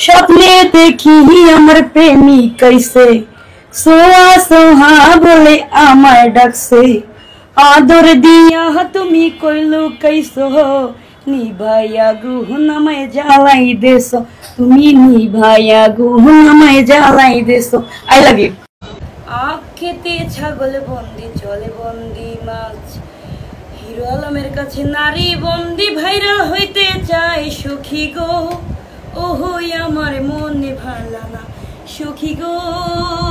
স্বপ্নে দেখি আমার প্রেমিক कैसे সোয়া সোহা বলে আমায় ডাকছে आदर दिया তুমি কইলো कैसो নিভাইয়া গুহনামায় জ্বালাই দেছো তুমি নিভাইয়া গুহনামায় জ্বালাই দেছো আই লাভ ইউ আখ খেতে ছাগল বন্দি চলে বন্দি মাছ হিরো আলমের কাছে নারী বন্দি ভাইরাল হইতে চায় সখী গো ওহই আমার মনে ভালা না সখী গো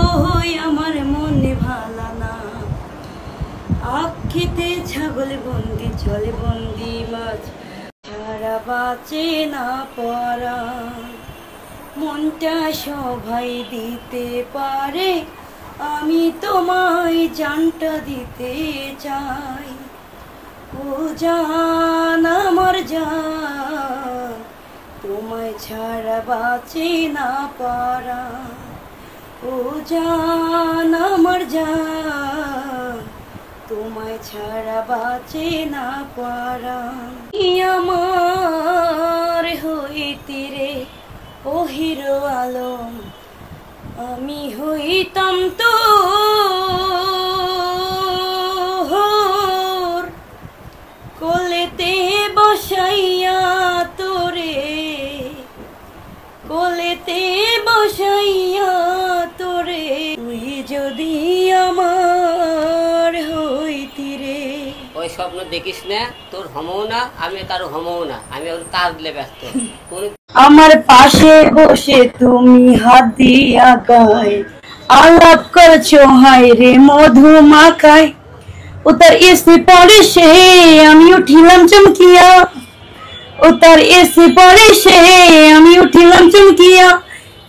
ওহই আমার মনে ভালা না আখ খেতে ছাগল বন্দি চলে বন্দি মাছ ছাড়া বাঁচে না পরা মনটা সবাই দিতে পারে আমি তোমায় জানটা দিতে চাই ও জান আমার জান তোমায় ছাড়া বাঁচে না পারা ও জান আমার জান তোমায় ছাড়া বাঁচে না পারা আমার হইতে রে ও হিরো আলম আমি হইতাম তো কোলেতে বসাইয়া তোরে কোলেতে বসাইয়া তোরে তুই যদি আমার হইতি রে ওই স্বপ্ন দেখিস না তোর হমও না আমি কারো হমও না আমি কাজ দিলে ব্যস্ত আমার পাশে বসে তুমি হাত দিয়া গায় আলাপ করছো হায় রে মধু মাখায় উতার এসে পরে সে আমি উঠিলাম চমকিয়া উতার এসে পরে সে আমি উঠিলাম চমকিয়া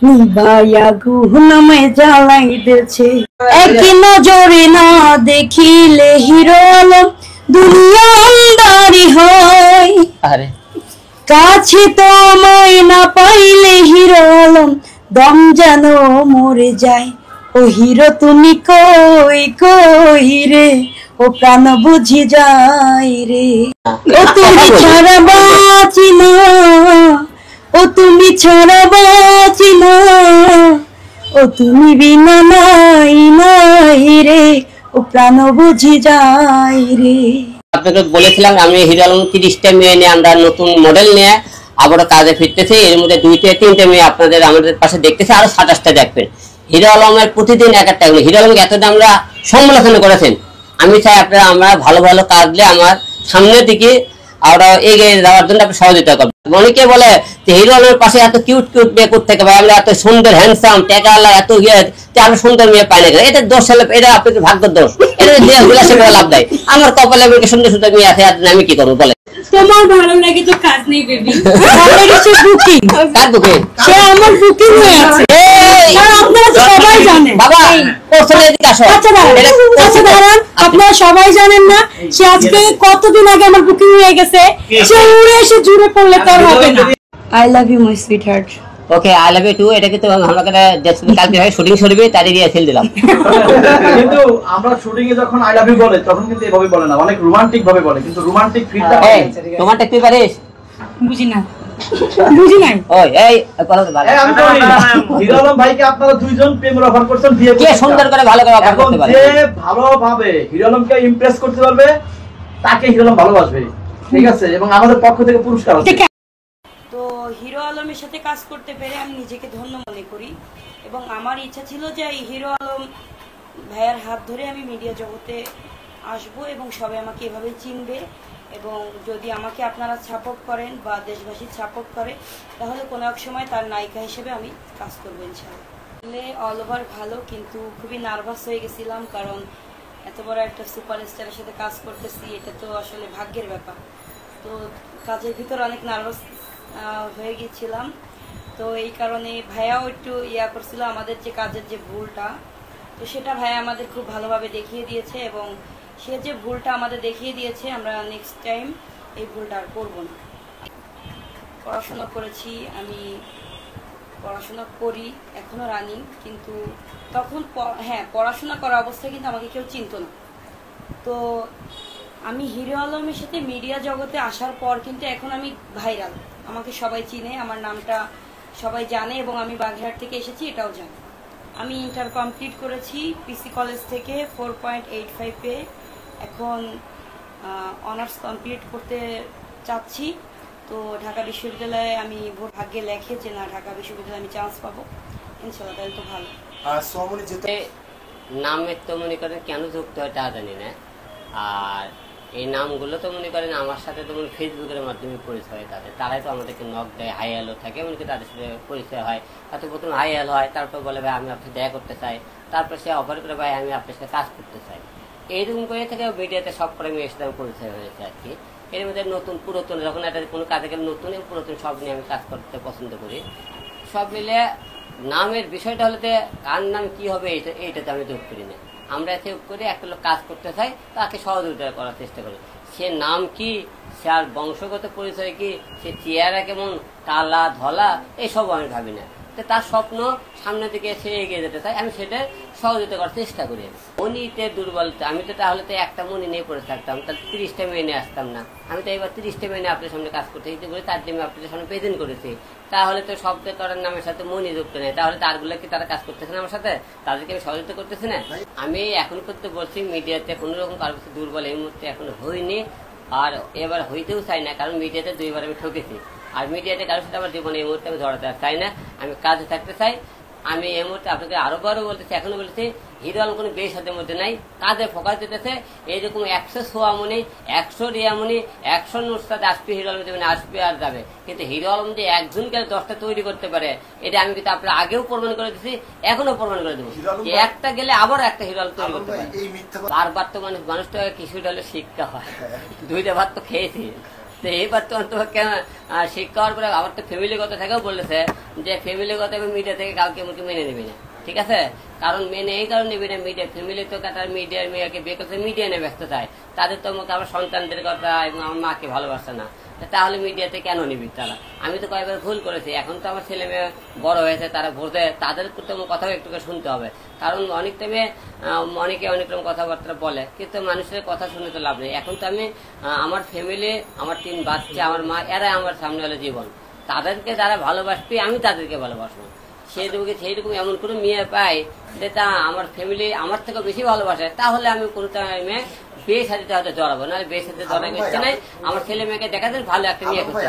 নিভাইয়া গুহনামায় জ্বালাই দিয়েছে এক নজরে না দেখিলে হিরো আলম দুনিয়া আন্ধারি হয় আরে কাছে তোমায় না পাইলে হিরো আলম দম যেন মরে যায় ও হিরো তুমি কই কই রে ও প্রাণ বুঝি যায় রে ও তুমি ছাড়া বাঁচি না ও তুমি ছাড়া বাঁচি না ও তুমি বিনা নাই নাই রে ও প্রাণ বুঝি যায় রে আপনাকে বলেছিলাম আমি হিরো আলম 30টা মেয়ে নিয়ে আমরা নতুন মডেল নিয়ে আবারও কাজে ফিরতেছি এর মধ্যে 2-3টে মেয়ে আপনাদের আমাদের পাশে দেখতেছে আরো 27টা দেখবেন হিরো আলমের প্রতিদিন এক একটা হিরো আলমকে এতটা আমরা সমালোচনা করেছেন আমি চাই আপনারা আমরা ভালো ভালো কাজ দিয়ে আমার সামনের দিকে আমরা এগিয়ে যাওয়ার জন্য আপনি সহযোগিতা করবেন অনেকে বলে যে হিরো আলমের পাশে এত কিউট কিউট মেয়ে করতে হবে আমরা এত সুন্দর হ্যান্ডসাম টাকা আল্লাহ এত আরো সুন্দর মেয়ে পাই না এটা দোষ হলে এটা আপনাদের ভাগ্যের দোষ এটা বিলাসে লাভ দেয় আমার কপালে সুন্দর সুন্দর মেয়ে আছে আমি কি করবো বলে তোমার ভালো লাগে তো কাজ নেই বেবি ভালো লাগে বুকিং কার বুকিং সে আমার বুকিং হয়ে আছে আর আপনারা সবাই জানেন বাবা কোর্সের এদিকে আসো আচ্ছা দাঁড়ান আপনারা সবাই জানেন না সে আজকে কতদিন আগে আমার বুকিং হয়ে গেছে সে উড়ে এসে জুড়ে পড়লে তার হবে না I love you my sweetheart okay I love you too এটা কিন্তু আমরা কালকে শুটিং শুরবে তারই দিয়ে ফেল দিলাম কিন্তু আমরা শুটিং এ যখন আই লাভ ইউ বলে তখন কিন্তু এভাবে বলে না অনেক রোমান্টিক ভাবে বলে কিন্তু রোমান্টিক ফিলটা রোমান্টিক তুই পারিস বুঝি না বুঝি নাই ওই এই কথা তো ভালো আমি জানি হিরো আলম ভাইকে আপনারা দুইজন প্রেমের অফার করছেন বিয়ে কে সুন্দর করে ভালো করে অফার করতে পারে যে ভালোভাবে হিরো আলমকে ইমপ্রেস করতে পারবে তাকে হিরো আলম ভালোবাসবে ঠিক আছে এবং আমাদের পক্ষ থেকে পুরস্কার আছে তো হিরো আলমের সাথে কাজ করতে পেরে আমি নিজেকে ধন্য মনে করি এবং আমার ইচ্ছা ছিল যে এই হিরো আলম ভাইয়ার হাত ধরে আমি মিডিয়া জগতে আসব এবং সবাই আমাকে এভাবে চিনবে এবং যদি আমাকে আপনারা সাপোর্ট করেন বা দেশবাসী সাপোর্ট করে তাহলে কোনো এক সময় তার নায়িকা হিসেবে আমি কাজ করবো ইনশাআল্লাহ অল ওভার ভালো কিন্তু খুবই নার্ভাস হয়ে গেছিলাম কারণ এত বড় একটা সুপারস্টারের সাথে কাজ করতেছি এটা তো আসলে ভাগ্যের ব্যাপার তো কাজের ভিতর অনেক নার্ভাস হয়ে গিয়েছিলাম তো এই কারণে ভাইয়াও একটু করছিল আমাদের যে কাজের যে ভুলটা তো সেটা ভাইয়া আমাদের খুব ভালোভাবে দেখিয়ে দিয়েছে এবং সে যে ভুলটা আমাদের দেখিয়ে দিয়েছে আমরা নেক্সট টাইম এই ভুলটা আর করবো না পড়াশোনা করেছি আমি পড়াশোনা করি এখনো রানিং কিন্তু তখন হ্যাঁ পড়াশোনা করা অবস্থায় কিন্তু আমাকে কেউ চিনতো না তো আমি হিরো আলমের সাথে মিডিয়া জগতে আসার পর কিন্তু এখন আমি ভাইরাল আমাকে সবাই চিনে আমার নামটা সবাই জানে এবং আমি বাগেরহাট থেকে এসেছি এটাও জানে। আমি ইন্টার কমপ্লিট করেছি পিসি কলেজ থেকে 4.85 পেয়ে। এখন অনার্স কমপ্লিট করতে চাচ্ছি। তো ঢাকা বিশ্ববিদ্যালয়ে আমি ভাগ্যে লেখে যে না ঢাকা বিশ্ববিদ্যালয়ে আমি চান্স পাবো ইনশাল্লাহ, তাহলে তো ভালো। নামের তো মনে করেন কেন যুক্ত হয় তা জানি না। আর এই নামগুলো তো মনে করেন আমার সাথে তো ফেসবুকের মাধ্যমে পরিচয় হয় তাদের, তারাই তো আমাদেরকে নক দেয়, হাই হ্যালো থাকে, মনে করি তাদের সাথে পরিচয় হয়। হয়তো প্রথম হাই হ্যালো হয়, তারপর বলে ভাই আমি আপনার দেখা করতে চাই, তারপর সে অফার করে ভাই আমি আপনার সাথে কাজ করতে চাই। এইরকম করে থেকে মিডিয়াতে সব করে মেয়ের সাথে পরিচয় হয়েছে আর কি। এর মধ্যে নতুন পুরাতন যখন একটা কোনো কাজে গেলে নতুন এবং পুরাতন সব নিয়ে আমি কাজ করতে পছন্দ করি। সব মিলে নামের বিষয়টা হলে কার নাম কি হবে এইটাতে আমি যোগ করি না। আমরা যোগ করি একটা লোক কাজ করতে চাই, তাকে সহযোগিতা করার চেষ্টা করি। সে নাম কি, সে আর বংশগত পরিচয় কি, সে চেহারা কেমন, কালা ধলা, এইসব আমি ভাবি না। তার স্বপ্ন সামনের দিকে সে এগিয়ে যেতে চাই, আমি সেটা সহযোগিতা করার চেষ্টা করি। মনিতে দুর্বলতা, আমি তো তাহলে তো একটা মনি নিয়ে পড়ে থাকতাম, তাহলে 30টা মেয়ে নিয়ে আসতাম না। আমি তো এবার 30টা মেয়ে নিয়ে আপনার সামনে কাজ করতে ইচ্ছে করি, তার জন্য আপনাদের সামনে প্রেজেন্ট করেছি। তাহলে তো শব্দ করার নামের সাথে মনি যুক্ত নেই, তাহলে তারগুলো কি তারা কাজ করতেছে না আমার সাথে, তাদেরকে আমি সহযোগিতা করতেছি না। আমি এখন করতে বলছি মিডিয়াতে কোনো রকম কারো কিছু দুর্বল এই মুহূর্তে এখনো হইনি, আর এবার হইতেও চাই না, কারণ মিডিয়াতে 2বার আমি ঠকেছি। আর মিডিয়াতে কারোর সাথে আমার জীবনে এই মুহূর্তে আমি জড়াতে চাই না, আমি কাজে থাকতে চাই। আমি এই মুহূর্তে আপনাকে আরো বারো বলতেছি, এখনো বলতেছি হিরো আলম কোনো বেশ হাতের মধ্যে নাই, কাজে ফোকাস দিতেছে। এইরকম 100 সোয়ামনি, 100 রিয়ামনি, 100 নুসরাত আসবে হিরো আলম জীবনে আসবে আর যাবে, কিন্তু হিরো আলম যে একজনকে 10টা তৈরি করতে পারে এটা আমি কিন্তু আপনার আগেও প্রমাণ করে দিচ্ছি, এখনো প্রমাণ করে দেবো। একটা গেলে আবার একটা হিরো আলম তৈরি করতে পারে। বারবার তো মানুষটা কিছুটা হলে শিক্ষা হয়, 2টা ভাত তো খেয়েছি, তো এইবার তো অন্তপক্ষে শিক্ষা হওয়ার পরে আমার তো ফ্যামিলিগত থেকেও বলেছে যে ফ্যামিলিগত এবং মিডিয়া থেকে কাউকে মুখে মেনে নেবে না, ঠিক আছে? কারণ মেনে এই কারণে নেবে না, মিডিয়া ফ্যামিলি তো তার মিডিয়ার মেয়েকে বিয়ে করতে মিডিয়া নিয়ে ব্যস্ত চায়, তাদের তো মুখে আমার সন্তানদের কথা এবং আমার মাকে ভালোবাসে না, তাহলে মিডিয়াতে কেন নিবি তারা? আমি তো কয়েকবার ভুল করেছি, এখন তো আমার ছেলে মেয়ে বড় হয়েছে, তারা বোঝে, তাদের তো কথাও একটু শুনতে হবে। কারণ অনেক টাইমে অনেকে অনেক রকম কথাবার্তা বলে, কিন্তু মানুষের কথা শুনে তো লাভ নেই। এখন তো আমি আমার ফ্যামিলি, আমার 3 বাচ্চা, আমার মা, এরা আমার সামনে হলো জীবন, তাদেরকে যারা ভালোবাসবে আমি তাদেরকে ভালোবাসবো। সেইরকম এমন কোনো মেয়ে পাই যেটা আমার ফ্যামিলি আমার থেকে বেশি ভালোবাসে, তাহলে আমি কোনো টাইমে বিয়ে সাথে হয়তো জড়াবো, না বিয়ে সাথে জড়াবো ইচ্ছে নাই। আমার ছেলে মেয়েকে দেখা যায় ভালো একটা মেয়ে করতে।